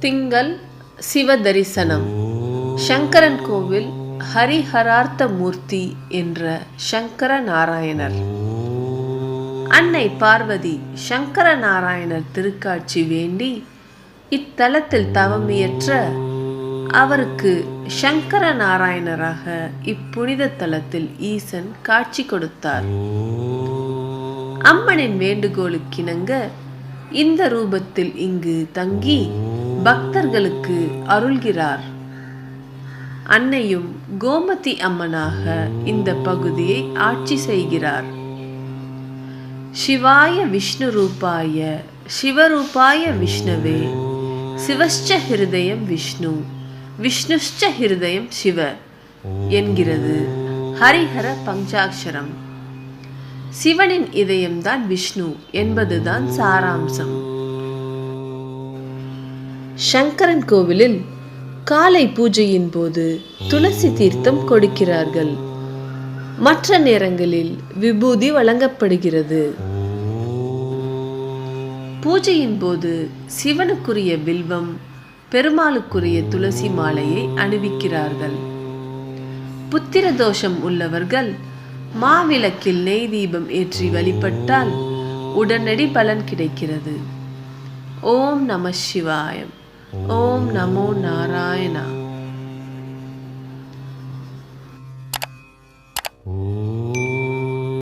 திங்கள் சிவ தரிசனம். சங்கரன் கோவில் ஹரிஹரார்த்த மூர்த்தி என்ற சங்கர நாராயணர். அன்னை பார்வதி சங்கர நாராயணர் திருக்காட்சி வேண்டி இத்தலத்தில் தவமியற்ற அவருக்கு சங்கர நாராயணராக இப்புனித தலத்தில் ஈசன் காட்சி கொடுத்தார். அம்மனின் வேண்டுகோளுக்கிணங்க இந்த ரூபத்தில் இங்கு தங்கி பக்தர்களுக்கு அருள்கிறார். அன்னையும் கோமதி அம்மனாக இந்த பகுதியை ஆட்சி செய்கிறார். சிவாய விஷ்ணு ரூபாய சிவரூபாய விஷ்ணவே சிவஸ்ச ஹிருதயம் விஷ்ணு விஷ்ணுஷ்ச ஹிருதயம் சிவ என்கிறது ஹரிஹர பஞ்சாட்சரம். சிவனின் இதயம்தான் விஷ்ணு என்பதுதான் சாராம்சம். சங்கரன் கோவிலில் காலை பூஜையின் போது துளசி தீர்த்தம் கொடுக்கிறார்கள். மற்ற நேரங்களில் விபூதி வழங்கப்படுகிறது. பூஜையின் போது சிவனுக்குரிய வில்வம், பெருமாளுக்குரிய துளசி மாலையை அணிவிக்கிறார்கள். புத்திர தோஷம் உள்ளவர்கள் மாவிளக்கில் நெய் தீபம் ஏற்றி வழிபட்டால் உடனடி பலன் கிடைக்கிறது. ஓம் நம சிவாயம். ஓம் நமோ நாராயணா.